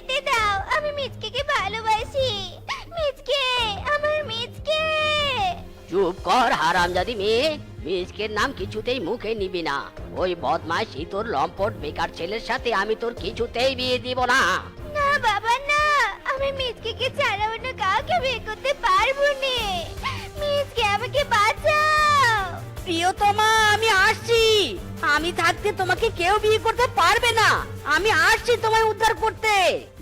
যেতে দাও, আমি মিচকে ভালোবাসি। মিচকে, আমার মিচকে। চুপ কর হারামজাদি মেয়ে, মিচকের নাম কিছুতেই মুখে নিবি না। ওই বদমাশ তোর লম্পট বেকার ছেলের সাথে আমি তোর কিছুতেই বিয়ে দিব না। না বাবা না, আমি মিচকে ছাড়া অন্য কাউকে বিয়ে করতে পারবো না। মিচকে, আমাকে বাঁচাও। প্রিয়তমা, আমি আসছি। আমি থাকতে তোমাকে কেউ বিয়ে করতে পারবে না। আমি আসছি তোমায় উদ্ধার করতে।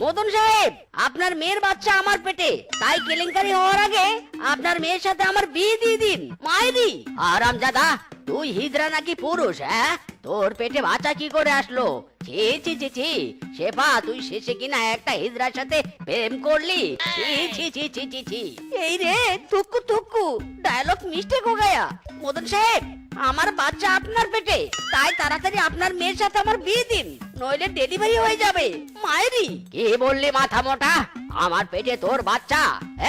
মদন সাহেব, আপনার মেয়ের বাচ্চা আমার পেটে, তাই কেলেঙ্কারি হওয়ার আগে আপনার মেয়ের সাথে আমার বিয়ে দিয়ে দিন। মাইরি আরামজাদা, তুই হিজড়া নাকি পুরুষ? হ্যাঁ, তোর পেটে বাচ্চা কি করে আসলো? ছি ছি ছি ছি, শেফা, তুই শেষে কিনা একটা হিজড়ার সাথে প্রেম করলি? ছি ছি ছি ছি ছি ছি। এই রে তুক্কু তুক্কু, ডায়লগ মিস্টেক হো গায়া। মদন সাহেব, আমার বাচ্চা আপনার পেটে, তাই তাড়াতাড়ি আপনার মেয়ের সাথে আমার বিয়ে দিন, নইলে ডেলিভারি হয়ে যাবে। মায়েরি, কি বললি মাথা মোটা? আমার পেটে তোর বাচ্চা?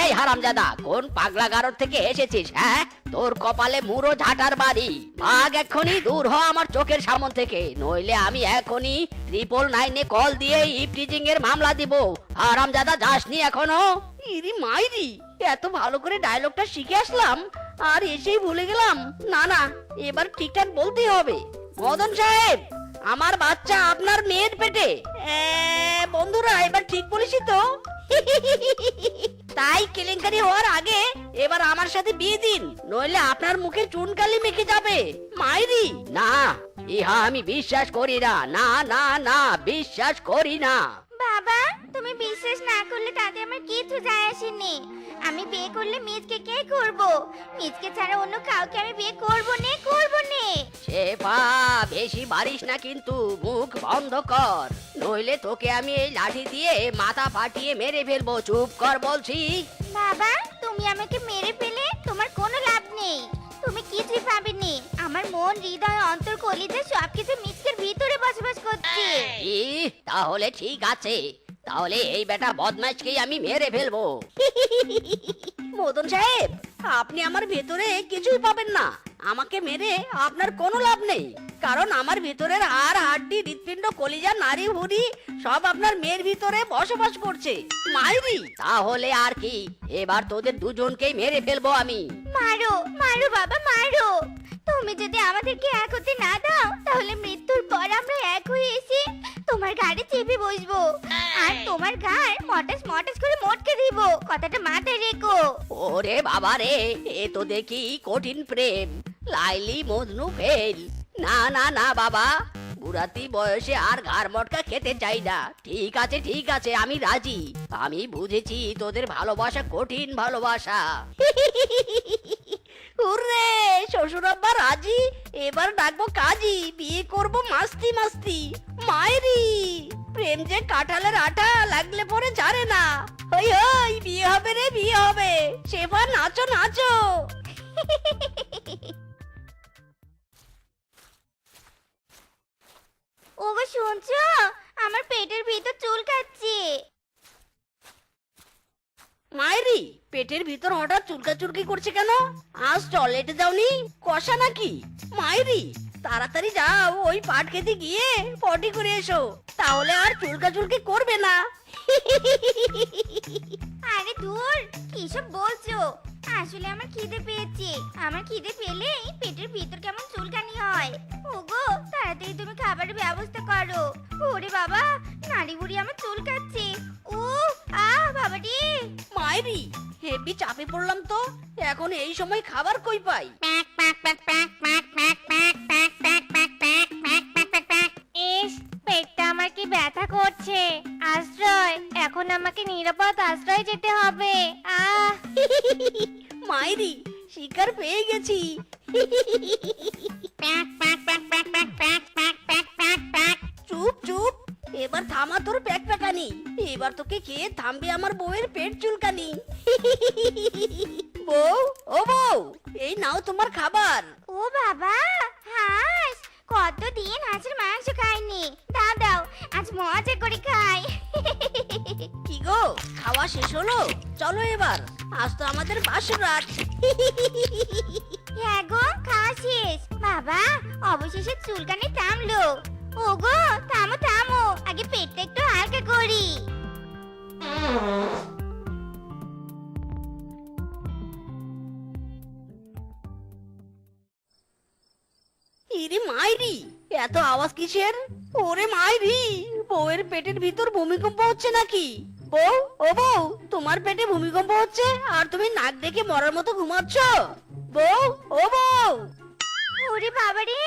এই হারামজাদা, কোন পাগলা গারদ থেকে এসেছিস? হ্যাঁ, তোর কপালে মুড়ো ঝাঁটার বাড়ি। ভাগ এক্ষুনি, দূর হ আমার চোখের সামনে থেকে, নইলে আমি এখনই 999 কল দিয়ে ইপটিজিং এর মামলা দিব। হারামজাদা, যাসনি এখনো? ইরি মাইরি, এত ভালো করে ডায়লগটা শিখে আসলাম আর এসেই ভুলে গেলাম। না না, এবার ঠিকঠাক বলতে হবে। মদন সাহেব, আমার বাচ্চা আপনার মেয়ের পেটে। বন্ধুরা, এবার ঠিক বলেছি তো? তাই কেলেঙ্কারি হওয়ার আগে এবার আমার সাথে বিয়ে দিন, নইলে আপনার মুখে চুনকালি মেখে যাবে। মাইরি, না, ইহা আমি বিশ্বাস করি না। না না না, বিশ্বাস করি না। বাবা, তুমি বিশ্বাস না করলে তাতে আমার কিছু যায় আসেনি। আমি বিয়ে করলে মিচকে কে করব? মিচকে ছাড়া অন্য কাউকে আমি বিয়ে করব না। শেফা, বেশি বাড়িস না কিন্তু, মুখ বন্ধ কর, নইলে তোকে আমি এই লাঠি দিয়ে মাথা ফাটিয়ে মেরে ফেলবো। চুপ কর বলছি। বাবা, তুমি আমাকে মেরে ফেলে তোমার কোনো লাভ নেই। তুমি কিছুই পাবেনি। আমার মন, হৃদয়, অন্তর, কলিজা সবকিছু মিচকের ভিতরে বসবাস করছে। তাহলে ঠিক আছে, তাহলে এই বেটা বদমাইশকেই আমি মেরে ফেলবো। মদন সাহেব, আপনি আমার ভেতরে কিছুই পাবেন না। আমাকে মেরে আপনার কোনো লাভ নেই, কারণ আমার ভিতরের হাড়, হাড্ডি, হৃৎপিণ্ড, কলিজা, নাড়ি ভুঁড়ি সব আপনার মেয়ের ভিতরে বসবাস করছে। মাইরি, তাহলে আর কি, এবার তোদের দুজনকেই মেরে ফেলবো আমি। মারো মারো বাবা, মারো। তুমি যদি আমাদেরকে এক হতে না দাও, তাহলে মৃত্যুর পর আমরা এক হয়ে এসে তোমার ঘাড়ে চেপে বসবো আর তোমার ঘাড় মটাস মটাস করে মটকে দিব। কথাটা মাথায় রেখো। ওরে বাবা রে, এ তো দেখি কঠিন প্রেম। লাইলি মজনু ফেল। না না না বাবা, বুড়াতি বয়সে আর ঘাড় মটকা খেতে চাই না। ঠিক আছে ঠিক আছে, আমি রাজি। আমি বুঝেছি তোদের ভালোবাসা কঠিন ভালোবাসা। হুররে, শ্বশুর আব্বা রাজি, এবার ডাকবো কাজী, বিয়ে করব মাস্তি মাস্তি। মায়েরি, প্রেম যে কাঁঠালের আঠা, লাগলে পরে ছাড়ে না। হই হই, বিয়ে হবে রে, বিয়ে হবে। শেফা, নাচো নাচো। ওগো শুনছো? আমার পেটের ভিতর চুলকাচ্ছে। মায়েরি, পেটের ভিতর হঠাৎ চুলকাচুলকি করছে কেন? আজ টয়লেটে যাওনি? কষা নাকি? মায়েরি, তাড়াতাড়ি যাও, ওই পাট খেতে গিয়ে পটি করে এসো, তাহলে আর চুলকাচুলকি করবে না। আরে ধুর, কি সব বলছো? আসলে আমার খিদে পেয়েছে। আমার খিদে পেলেই পেটের ভিতর কেমন চুলকানি হয়। ওগো, তাড়াতাড়ি তুমি খাবারের ব্যবস্থা করো। ওরে বাবা, নাড়ি বুড়ি আমার চুলকাচ্ছে। ও বাবাটি। মায়েরি, হেভি চাপে পড়লাম তো, এখন এই সময় খাবার কই পাই? ইস, পেটটা আমার কি ব্যথা করছে। আশ্রয়, এখন আমাকে নিরাপদ আশ্রয় যেতে হবে। মায়েরি, শিকার পেয়ে গেছি। চুপ চুপ, এবার থামা তোর প্যাক প্যাকানি। এবার তোকে খেয়ে থামবে আমার বউয়ের পেট চুলকানি। বউ, ও বউ, এই নাও তোমার খাবার। ও বাবা, হাঁস! কতদিন হাঁসের মাংস খাইনি। দাও দাও, আজ মজা করে খাই। কি গো, খাওয়া শেষ হলো? চলো এবার, আজ তো আমাদের বাসর রাত। হ্যাঁ গো, খাওয়া শেষ। বাবা, অবশেষে চুলকানি থামলো। ওগো, থামো থামো, আগে পেটটা একটু হালকা করি। ইরে মাইরি, এত আওয়াজ কিসের? ওরে মাইরি, বউয়ের পেটের ভিতর ভূমিকম্প হচ্ছে নাকি? বউ, ও বউ, তোমার পেটে ভূমিকম্প হচ্ছে আর তুমি নাক ডেকে মরার মতো ঘুমাচ্ছ? বউ, ও বউ। ওরে বাবা রে,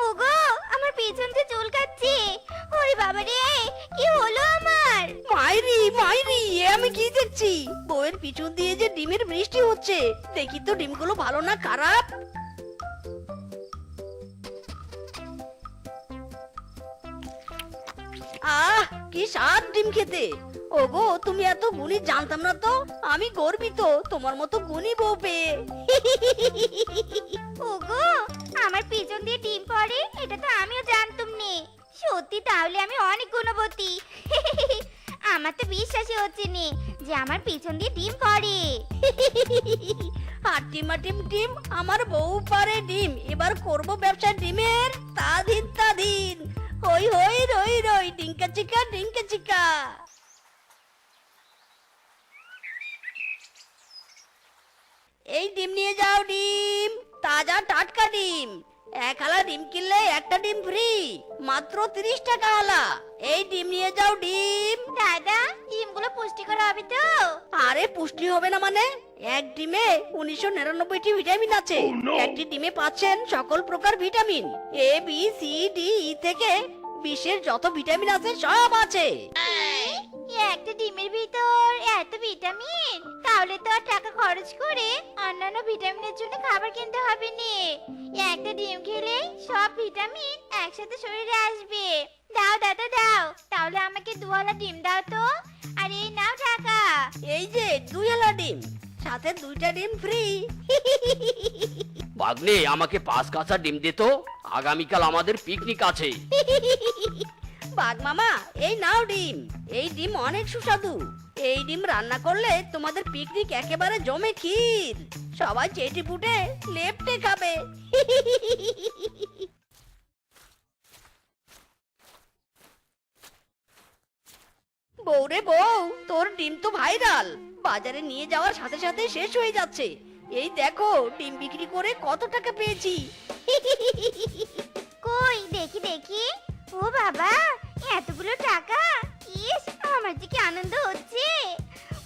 ওগো আমার পিছন দিয়ে চুল কাচ্ছে। ওরে বাবা রে, কি হলো আমার? মাইরি মাইরি, এ আমি কি দেখছি? বউয়ের পিছন দিয়ে যে ডিমের বৃষ্টি হচ্ছে। দেখি তো ডিমগুলো ভালো না খারাপ। আহ, কি স্বাদ ডিম খেতে। ওগো, তুমি এত গুণী জানতাম না তো। আমি গর্বিত তোমার মতো গুণী বউ পেয়ে। ওগো আমার পিছন দিয়ে ডিম পড়ে, এটা তো আমিও জানতাম নে। সত্যি তাহলে আমি অনেক গুণবতী। আমার তো বিশ্বাসই হচ্ছে নে যে আমার পিছন দিয়ে ডিম পড়ে। আর টিম টিম, আমার বউ পারে ডিম। এবার করব ব্যবসা ডিমের। তাদিন তাদিন, হই হই রই রই, ডিঙ্কা চিকা ডিঙ্কা চিকা। এই ডিম নিয়ে যাও, ডিম, তাজা টাটকা ডিম। এক হালা ডিম কিনলে একটা ডিম ফ্রি, মাত্র 30 টাকা হালা। এই ডিম নিয়ে যাও, ডিম। দাদা, ডিমগুলো পুষ্টিকর হবে তো? আরে পুষ্টি হবে না মানে? এক ডিমে 1999টি ভিটামিন আছে। একটি ডিমে পাচ্ছেন সকল প্রকার vitamin, A B C D E থেকে বিশ্বের যত ভিটামিন আছে সব আছে। একটা ডিমের ভিতর এত ভিটামিন, তাহলে তো আর টাকা খরচ করে অন্যান্য ভিটামিনের জন্য খাবার কিনতে হবে না। একটা ডিম খেলেই সব ভিটামিন একসাথে শরীরে আসবে। দাও দাদা দাও, তাহলে আমাকে 2 হালা ডিম দাও তো। আর এই নাও টাকা। এই যে 2 হালা ডিম, সাথে 2টা ডিম ফ্রি। ভাগ্নে, আমাকে 5 কাঁচা ডিম দে তো, আগামীকাল আমাদের পিকনিক আছে। বাঘ মামা, এই নাও ডিম। এই ডিম অনেক সুস্বাদু। এই ডিম রান্না করলে তোমাদের পিকনিক একেবারে জমে ক্ষীর। সবাই চেটে পুটে লেপটে খাবে। বউরে বউ, তোর ডিম তো ভাইরাল। বাজারে নিয়ে যাওয়ার সাথে সাথে শেষ হয়ে যাচ্ছে। এই দেখো, ডিম বিক্রি করে কত টাকা পেয়েছি। কই দেখি দেখি। ও বাবা, এতগুলো টাকা! ইস, আমার যে কি আনন্দ হচ্ছে।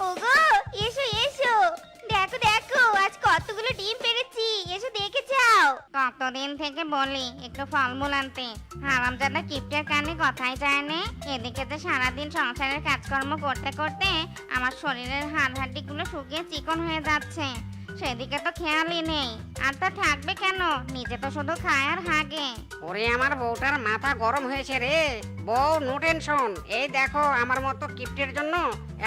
ওগো এসো এসো, দেখো দেখো আজ কতগুলো ডিম পেরেছি। এসো দেখে যাও। কতদিন থেকে বলি একটু ফলমূল আনতে, হারামজাদা কিপটের কানে কথাই যায় না। এদিকে তো সারাদিন সংসারের কাজকর্ম করতে করতে আমার শরীরের হাড় হাড্ডিগুলো শুকিয়ে চিকন হয়ে যাচ্ছে। সেদিকে তো খেয়ালই নেই। আর তা থাকবে কেন, নিজে তো শুধু খায় আর হাগে। ওরে আমার বউটার মাথা গরম হয়েছে রে। বউ, নো টেনশন। এই দেখো, আমার মতো কিপ্টের জন্য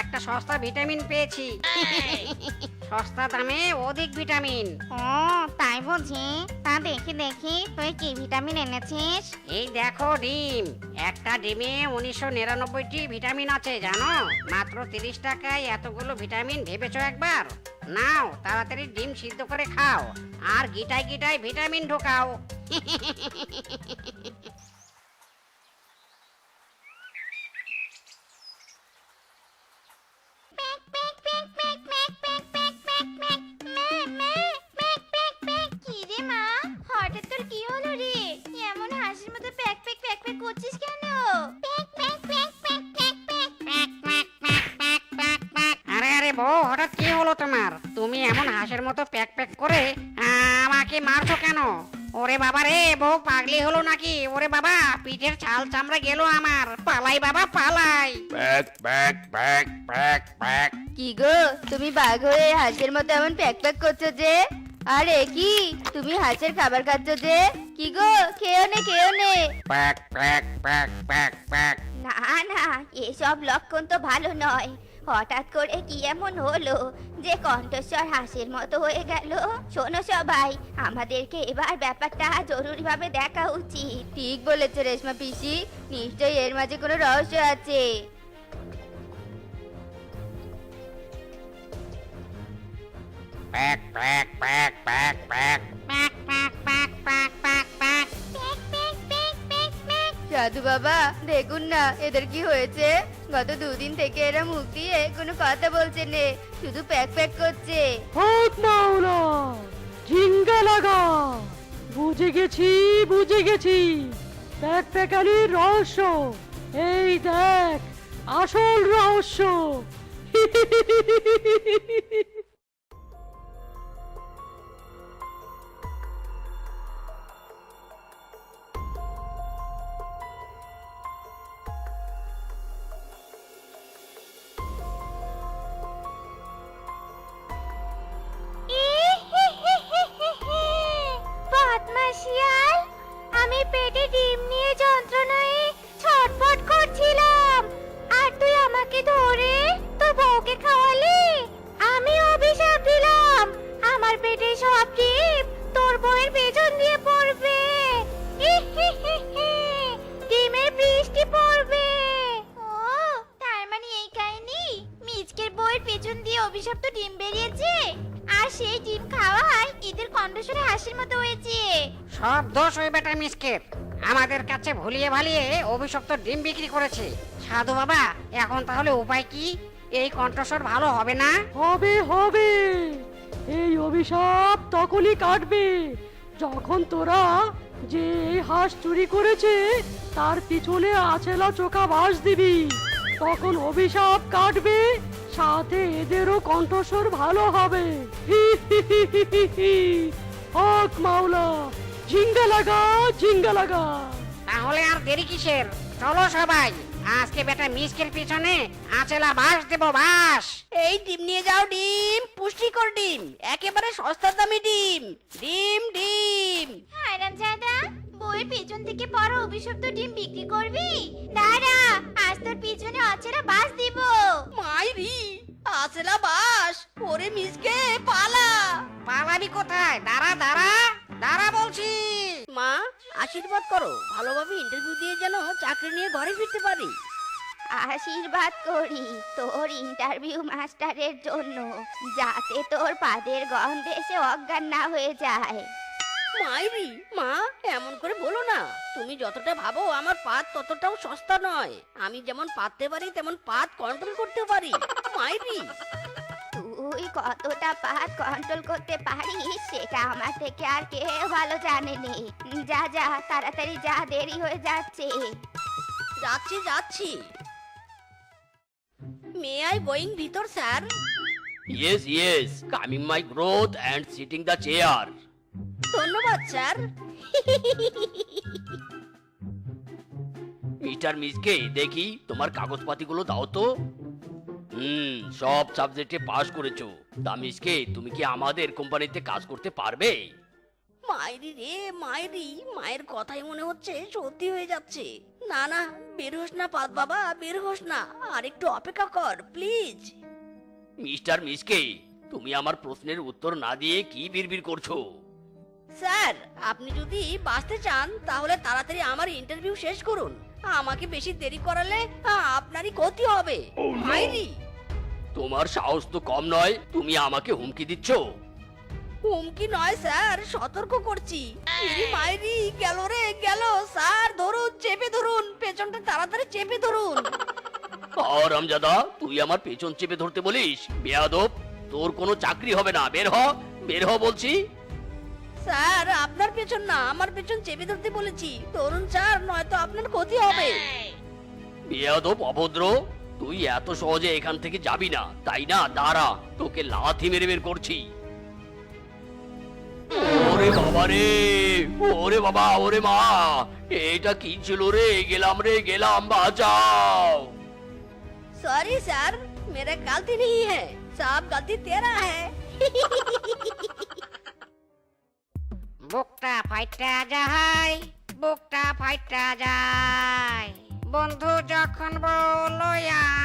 একটা সস্তা ভিটামিন পেয়েছি। সস্তা দামে অধিক ভিটামিন। ও তাই বুঝি? তা দেখি দেখি তুই কি ভিটামিন এনেছিস। এই দেখো ডিম, একটা ডিমে 1999টি ভিটামিন আছে জানো। মাত্র 30 টাকায় এতগুলো ভিটামিন, ভেবেছো একবার? নাও, তাড়াতাড়ি ডিম সিদ্ধ করে খাও আর গিটায় গিটায় ভিটামিন ঢোকাও। প্যাক প্যাক প্যাক প্যাক প্যাক প্যাক প্যাক প্যাক প্যাক মে মে প্যাক প্যাক প্যাক। কি রে মা, হঠাৎ তোর কি হলো রে? এমন হাসির মতো প্যাক প্যাক প্যাক প্যাক করছিস কেন? প্যাক প্যাক প্যাক প্যাক প্যাক প্যাক প্যাক প্যাক প্যাক প্যাক প্যাক প্যাক। আরে আরে বউ, হঠাৎ কি হলো তোমার? তুমি এমন হাঁসের মতো প্যাক প্যাক করে আমাকে মারছো কেন? ওরে বাবা রে, বউ পাগলি হলো নাকি? ওরে বাবা, পিঠের ছাল চামড়া গেল আমার। পালাই বাবা পালাই। প্যাক প্যাক প্যাক প্যাক প্যাক। কি গো, তুমি বাঘ হয়ে হাঁসের মতো এমন প্যাক প্যাক করছো যে? আরে কি, তুমি হাঁসের খাবার খাচ্ছ যে? কি গো, খেও নে খেও নে। প্যাক প্যাক প্যাক প্যাক প্যাক। না না, এসব লক্ষণ তো ভালো নয়। হঠাৎ করে কি এমন হলো যে কণ্ঠস্বর হাসির মতো হয়ে গেল? শোনো সবাই, আমাদেরকে এবার ব্যাপারটা জরুরিভাবে দেখা উচিত। ঠিক বলেছে রেশমা পিসি, নিশ্চয়ই এর মাঝে কোনো রহস্য আছে। প্যাক প্যাক প্যাক প্যাক প্যাক। প্যাক প্যাক প্যাক প্যাক প্যাক প্যাক প্যাক প্যাক প্যাক প্যাক প্যাক। সাধু বাবা দেখুন না এদের কি হয়েছে, গত 2 দিন থেকে এরা মুখ দিয়ে কোনো কথা বলছে না, শুধু প্যাক প্যাক করছে। হক মাওলা, ঝিঙ্গা লাগা। বুঝে গেছি বুঝে গেছি, ব্যাকপ্যাকারির রহস্য। এই দেখ আসল রহস্য। বদমাশিয়াল, আমি পেটে ডিম নিয়ে যন্ত্রণায় ছটফট করছিলাম, আর তুই আমাকে ধরে তোর বউকে খাওয়ালি। আমি অভিশাপ দিলাম, আমার পেটে সব ডিম তোর বউয়ের পেছন দিয়ে পড়বে। ডিমের বৃষ্টি পড়বে। ও, তার মানে এই কাহিনী, মিচকের বউয়ের পেছন দিয়ে অভিশপ্ত ডিম বেরিয়েছে, আর সেই ডিম খাওয়ায় ঈদের কণ্ঠস্বরে হাসির মতো হয়েছে। সব দোষ ওই বেটা মিসকের, আমাদের কাছে ভুলিয়ে ভালিয়ে অভিশপ্ত ডিম বিক্রি করেছে। সাধু বাবা, এখন তাহলে উপায় কি? এই কণ্ঠস্বর ভালো হবে না। হবে হবে, এই অভিশাপ তখনই কাটবে যখন তোরা যে এই হাঁস চুরি করেছে তার পিছনে আছেলা চোখা বাঁশ দিবি। তখন অভিশাপ কাটবে, সাথে এদেরও কণ্ঠস্বর ভালো হবে। হক মাওলা, ঝিঙ্গা লাগা ঝিঙ্গা লাগা। তাহলে আর দেরি কিসের? চলো সবাই, আজকে বেটা মিসকের পিছনে আচেলা বাস দেব, বাস। এই ডিম নিয়ে যাও, ডিম, পুষ্টিকর ডিম, একেবারে সস্তার দামি ডিম। ডিম ডিম। হায়রান জাদা, বউয়ের পেছন থেকে বড় অভিশপ্ত ডিম বিক্রি করবি? দাঁড়া, আজ তোর পিছনে অচেরা বাস দিব। মাইরি, আছেলা বাস। ওরে মিসকে পালা। পালাবি কোথায়? দাঁড়া দাঁড়া দাঁড়া বলছি। মা, আশীর্বাদ করো, ভালোভাবে ইন্টারভিউ দিয়ে যেন চাকরি নিয়ে ঘরে ফিরতে পারি। আশীর্বাদ করি তোর ইন্টারভিউ মাস্টারের জন্য, যাতে তোর পাদের গন্ধে সে অজ্ঞান না হয়ে যায়। মাইরি, মা এমন করে বলো না। তুমি যতটা ভাবো আমার পাত ততটাও সস্তা নয়। আমি যেমন পাততে পারি তেমন পাত কন্ট্রোল করতে পারি। মাইরি, তুই কতটা পাত কন্ট্রোল করতে পারিস সেটা আমার থেকে আর কেউ ভালো জানেনি। যা যা, তাড়াতাড়ি যা, দেরি হয়ে যাচ্ছে। যাচ্ছি যাচ্ছি। মে আই গোয়িং ভিতর sir? Yes, yes. Coming my growth and sitting the chair. ধন্যবাদ স্যার। মিস্টার মিসকে, দেখি তোমার কাগজপাতিগুলো দাও তো। সব সাবজেক্টে পাস করেছো। তা মিসকে, তুমি কি আমাদের কোম্পানিতে কাজ করতে পারবে? মাইরি রে মাইরি, মায়ের কথাই মনে হচ্ছে সত্যি হয়ে যাচ্ছে। না না, বের হোস না পাত বাবা, বের হোস না, আর একটু অপেক্ষা কর প্লিজ। মিস্টার মিসকে, তুমি আমার প্রশ্নের উত্তর না দিয়ে কি বিড়বিড় করছো? স্যার, আপনি যদি বাঁচতে চান তাহলে তাড়াতাড়ি আমার ইন্টারভিউ শেষ করুন। আমাকে বেশি দেরি করালে আপনারই ক্ষতি হবে। মাইরি, তোমার সাহস তো কম নয়, তুমি আমাকে হুমকি দিচ্ছ। হুমকি নয় স্যার, সতর্ক করছি। ইরি মাইরি, গেল রে গেল। স্যার ধরুন, চেপে ধরুন, পেছনটা তাড়াতাড়ি চেপে ধরুন। হারামজাদা, তুই আমার পেছন চেপে ধরতে বলিস? বেয়াদব, তোর কোনো চাকরি হবে না। বের হ, বের হ বলছি। স্যার, আপনার পেছন না, আমার পেছন চেপে ধরতে বলেছি। ধরুন স্যার, নয়তো আপনার ক্ষতি হবে। বেয়াদব, অভদ্র, তুই এত সহজে এখান থেকে যাবি না, তাই না? দাঁড়া, তোকে লাথি মেরে বের করছি। ওরে বাবা রে, ওরে বাবা, ওরে মা, এটা কি ছিল রে? গেলাম রে গেলাম, বাঁচাও। सॉरी सर, मेरा गलती नहीं है, सब गलती तेरा है। বুকটা ফাইটা যায়, বুকটা ফাইটা যায়। বন্ধু যখন বললো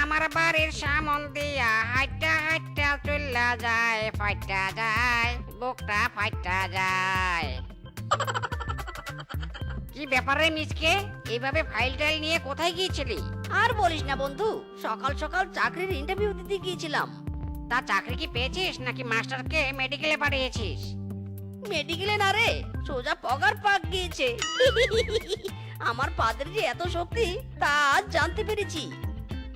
আমার বাড়ির সামন দিয়া হাইটা হাইটা চল্লা যায়, ফাইটা যায়, বুকটা ফাইটা যায়। কি ব্যাপারে মিসকে, এইভাবে ফাইল টাইল নিয়ে কোথায় গিয়েছিলি? আর বলিস না বন্ধু, সকাল সকাল চাকরির ইন্টারভিউ দিতে গিয়েছিলাম। তা চাকরি কি পেয়েছিস নাকি মাস্টারকে মেডিকেলে পাঠিয়েছিস? মেডিকেলে না রে, সোজা পগার পাক গিয়েছে। আমার পাদের যে এত শক্তি তা আজ জানতে পেরেছি।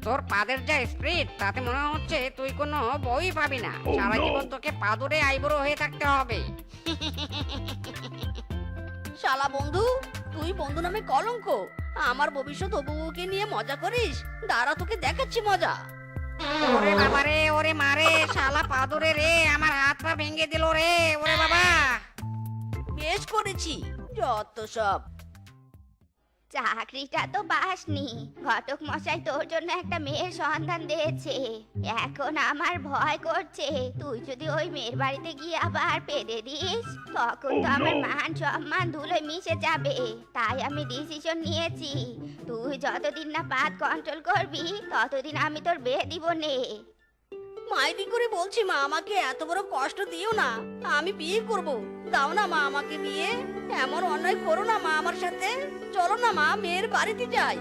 তোর পাদের যা স্পিরিট তাতে মনে হচ্ছে তুই কোনো বই পাবি না। সারা জীবন তোকে পাদুরে আইবুড়ো হয়ে থাকতে হবে। শালা বন্ধু, তুই বন্ধু নামে কলঙ্ক। আমার ভবিষ্যৎ অবুকে নিয়ে মজা করিস, দাঁড়া তোকে দেখাচ্ছি মজা। ওরে বাবা রে, ওরে মারে, শালা পাদুরে রে, আমার হাত পা ভেঙে দিল রে, ওরে বাবা। বেশ করেছি, যত সব। চাকরিটা তো পাসনি, ঘটক মশাই তোর জন্য একটা মেয়ের সন্ধান দিয়েছে। এখন আমার ভয় করছে তুই যদি ওই মেয়ের বাড়িতে গিয়ে আবার পেদে দিস, তখন তো আমার মান সম্মান ধুলোয় মিশে যাবে। তাই আমি ডিসিশন নিয়েছি, তুই যতদিন না পাত কন্ট্রোল করবি ততদিন আমি তোর বিয়ে দিব নে। মাইদি করে বলছি মা, আমাকে এত বড় কষ্ট দিও না। আমি বিয়ে করব, দাও না মা আমাকে বিয়ে। এমন অন্যায় করো না মা আমার সাথে। চলো না মা, মেয়ের বাড়িতে যাই।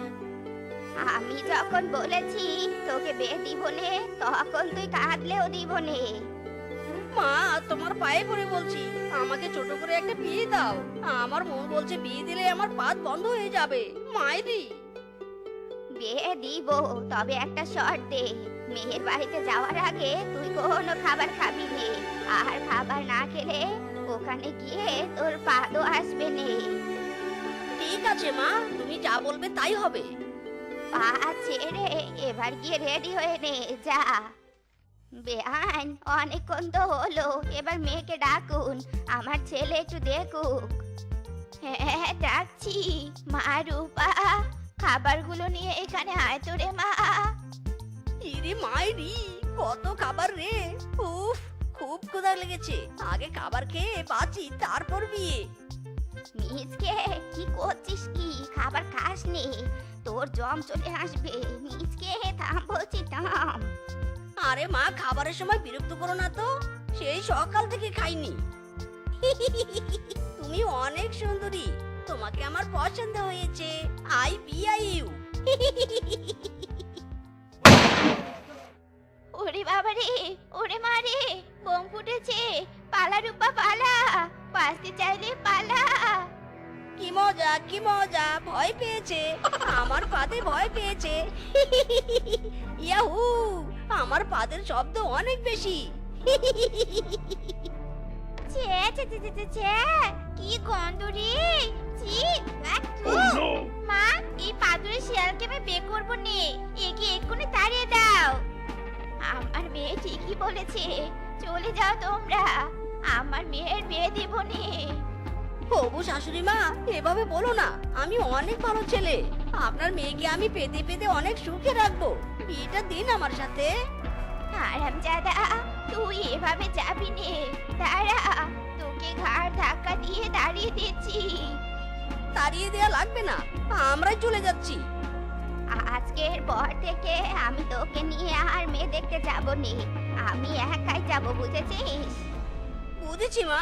আমি যখন বলেছি তোকে বিয়ে দিব নে, তখন তুই কাঁদলেও দিব নে। মা তোমার পায়ে পড়ে বলছি, আমাকে ছোট করে একটা বিয়ে দাও। আমার মন বলছে বিয়ে দিলে আমার পাত বন্ধ হয়ে যাবে। মাইদি বিয়ে দিব, তবে একটা শর্তে। মেয়ের বাড়িতে যাওয়ার আগে তুই কোনো খাবার খাবি নে, আর খাবার না খেলে ওখানে গিয়ে তোর পাদও আসবে নে। ঠিক আছে মা, তুমি যা বলবে তাই হবে। পা ছেড়ে এবার গিয়ে রেডি হয়ে নে, যা। বেআইন অনেকক্ষণ তো হলো, এবার মেয়েকে ডাকুন, আমার ছেলে একটু দেখুক। হ্যাঁ ডাকছি, মা রূপা, খাবারগুলো নিয়ে এখানে আয় তো রে মা। ইরে মাইরি, কত খাবার রে! উফ, খুব ক্ষুধা লেগেছে। আগে খাবার খেয়ে বাঁচি, তারপর বিয়ে। মিজকে কি করছিস কি? খাবার খাসনি, তোর জম চলে আসবে। মিজকে থাম বলছি, থাম। আরে মা, খাবারের সময় বিরক্ত করো না তো, সেই সকাল থেকে খাইনি। তুমি অনেক সুন্দরী, তোমাকে আমার পছন্দ হয়েছে। আই বিআই ইউ। ওরে বাবা রে, ওরে মা রে, বোম ফুটেছে। পালা রূপা পালা, বাঁচতে চাইলে পালা। কি মজা, কি মজা! ভয় পেয়েছে, আমার পাতে ভয় পেয়েছে। ইয়াহু, আমার পাদের শব্দ অনেক বেশি। ছে ছে ছে ছে ছে, কি গন্ধ রে! ছি, আচ্ছু। মা, এই পাদুরে শিয়ালকে আমি বিয়ে করবো নে, একে এক্ষুনি তাড়িয়ে দাও। আমার মেয়ে ঠিকই বলেছে, চলে যাও তোমরা, আমার মেয়ের বিয়ে দেব নে। হবু শাশুড়ি মা, এভাবে বলো না। আমি অনেক ভালো ছেলে, আপনার মেয়েকে আমি পেতে পেতে অনেক সুখে রাখবো। বিয়েটা দিন আমার সাথে। হারামজাদা, তুই এভাবে যাবি নে, দাঁড়া, তোকে ঘাড় ধাক্কা দিয়ে দাঁড়িয়ে দিচ্ছি। তাড়িয়ে দেয়া লাগবে না, আমরাই চলে যাচ্ছি। আজকের পর থেকে আমি তোকে নিয়ে আর মেয়ে দেখতে যাব নি, আমি একাই যাব, বুঝেছিস? বুঝেছি মা।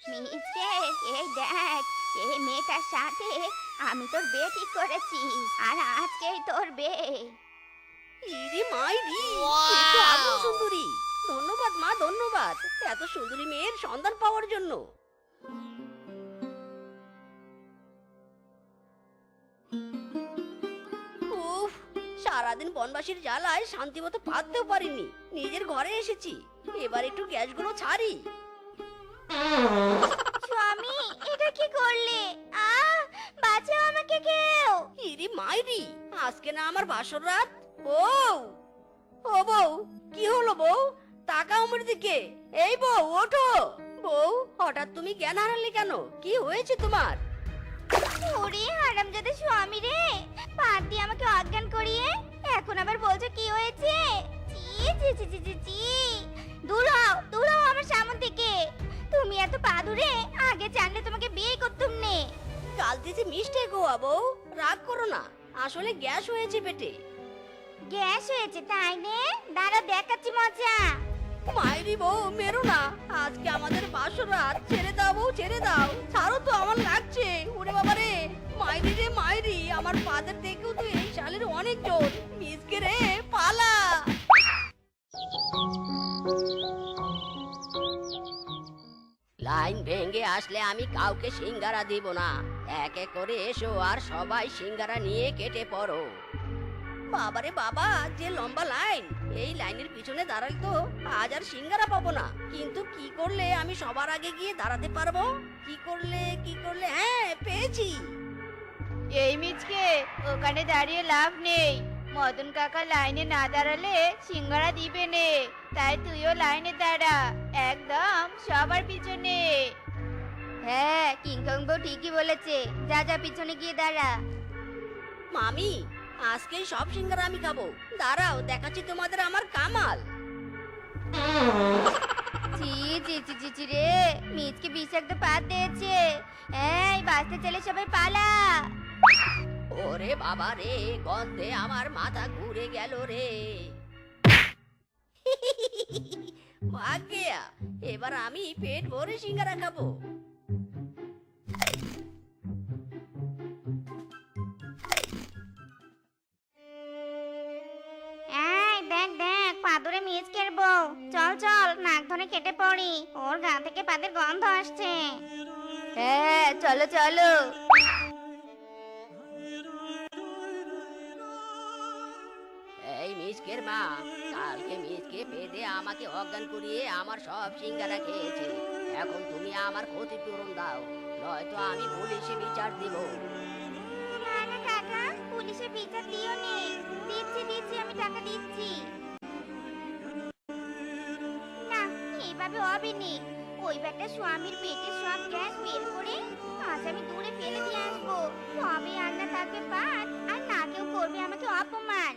মিজকে, এই দেখ, এই মেয়েটার সাথে আমি তোর বিয়ে ঠিক করেছি, আর আজকেই তোর বিয়ে। ইরে মাইরি, এ তো আদম সুন্দরী। ধন্যবাদ মা, ধন্যবাদ এত সুন্দরী মেয়ের সন্ধান পাওয়ার জন্য। উফ, সারাদিন বনবাসীর জ্বালায় শান্তি মতো পাততেও পারিনি। নিজের ঘরে এসেছি, এবার একটু গ্যাসগুলো ছাড়ি। স্বামী, এটা কি করলে? বাঁচাও আমাকে কেউ। ইরি মাইরি, আজকে না আমার বাসর রাত। বউ, ও বউ, কি হলো বউ? তাকাও আমার দিকে। এই বউ, ওঠো। বউ, হঠাৎ তুমি জ্ঞান হারালে কেন? কি হয়েছে তোমার? ওরে হারামজাদা স্বামী রে, পাত দিয়ে আমাকে অজ্ঞান করিয়ে এখন আবার বলছো কি হয়েছে? চি চি চি চি চি চি, দূর হও আমার সামনে থেকে। তুমি এত পাদুরে, আগে জানলে তোমাকে বিয়ে করতুম নে। কাল দিতে মিষ্টি গোয়া বউ, রাগ করো না, আসলে গ্যাস হয়েছে পেটে। গ্যাস হয়েছে তাই নে? দাঁড়া দেখাচ্ছি মজা। মাইরি বউ, মেরো না, আজকে আমাদের বাসর রাত। ছেড়ে দাও বউ, ছেড়ে দাও। ছাড়ো তো, আমার লাগছে। ওরে বাবা রে, মাইরি রে মাইরি, আমার পাদের থেকেও তো এই শালের অনেক জোর। মিসকে রে, পালা। লাইন ভেঙে আসলে আমি কাউকে সিঙ্গারা দিব না। এক এক করে এসো আর সবাই সিঙ্গারা নিয়ে কেটে পড়ো। বাবারে বাবা, যে লম্বা লাইন! এই লাইনের পিছনে দাঁড়ালে তো আজ আর সিঙ্গারা পাবো না। কিন্তু কি করলে আমি সবার আগে গিয়ে দাঁড়াতে পারবো? কি করলে হ্যাঁ, পেয়েছি। এই মিচকে, ওখানে দাঁড়িয়ে লাভ নেই। মদন কাকা লাইনে না দাঁড়ালে সিঙ্গারা দিবে নে। তাই তুইও লাইনে দাঁড়া, একদম সবার পিছনে। হ্যাঁ, কিংকং বউ ঠিকই বলেছে। যা যা পিছনে গিয়ে দাঁড়া। মামি, আজকেই সব সিঙ্গারা আমি খাবো। দাঁড়াও, দেখাচ্ছি তোমাদের আমার কামাল। ছি ছি ছি ছি ছি রে, মিচকে বিষাক্ত পাত দিয়েছে। এই বাঁচতে চলে সবাই পালা। ওরে বাবা রে, গন্ধে আমার মাথা ঘুরে গেল রে। ভাগ্যা, এবার আমি পেট ভরে সিঙ্গারা খাবো। এই দেখ দেখ, পাদুরে মিচকের বউ। চল চল, নাক ধরে কেটে পড়ি। ওর গা থেকে পাদের গন্ধ আসছে। হ্যাঁ, চলো চলো। এই মিচকের মা, কালকে মিচকে পেটে আমাকে অজ্ঞান করিয়ে আমার সব সিঙ্গারা খেয়েছে। এখন তুমি আমার ক্ষতিপূরণ দাও, নয়তো আমি পুলিশে বিচার দিব। না না কাকা, পুলিশে বিচার দিও নি। দিচ্ছি, আমি টাকা দিচ্ছি। না, এইভাবে হবে নি। ওই ব্যাটা স্বামীর পেটে সব গ্যাস বের করে আজ আমি দূরে ফেলে দিয়ে আসবো। তবে আর না থাকবে পাত, আর না কেউ করবে আমাকে অপমান।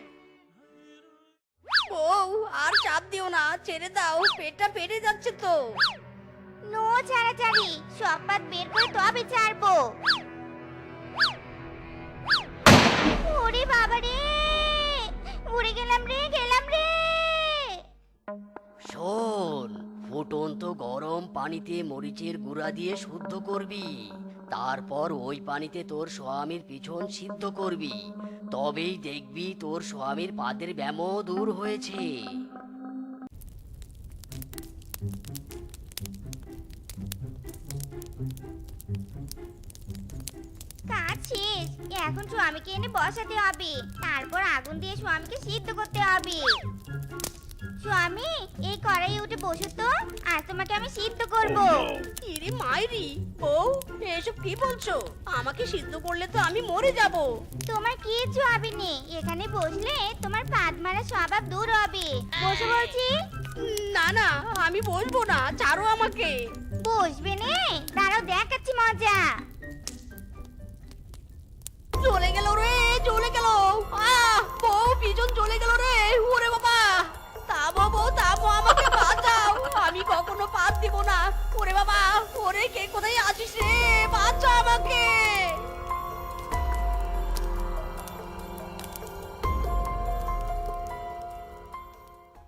বউ, আর চাপ দিও না, ছেড়ে দাও, পেটটা পেটে যাচ্ছে তো। নো ছাড়াছাড়ি, সব পাত বের করে তবে ছাড়বো। ওরে বাবা রে, উড়ে গেলাম রে। শোন, ফুটন্ত গরম পানিতে মরিচের গুঁড়া দিয়ে শুদ্ধ করবি। তারপর ওই পানিতে তোর স্বামীর পিছন সিদ্ধ করবি। তবেই দেখবি তোর স্বামীর পাদের ব্যামো দূর হয়েছে। কাজ শেষ, এখন স্বামীকে এনে বসাতে হবে। তারপর আগুন দিয়ে স্বামীকে সিদ্ধ করতে হবে। স্বামী, এই কড়াইয়ে উঠে বসো তো, আর তোমাকে আমি সিদ্ধ করব। ইরে মাইরি, বউ এসব কি বলছো? আমাকে সিদ্ধ করলে তো আমি মরে যাব। তোমার কিচ্ছু হবে নে, এখানে বসলে তোমার পাদ মারা স্বভাব দূর হবে। বসে বলছি। না না, আমি বসবো না, ছাড়ো আমাকে। বসবে নে, দাঁড়াও দেখাচ্ছি মজা। চলে গেল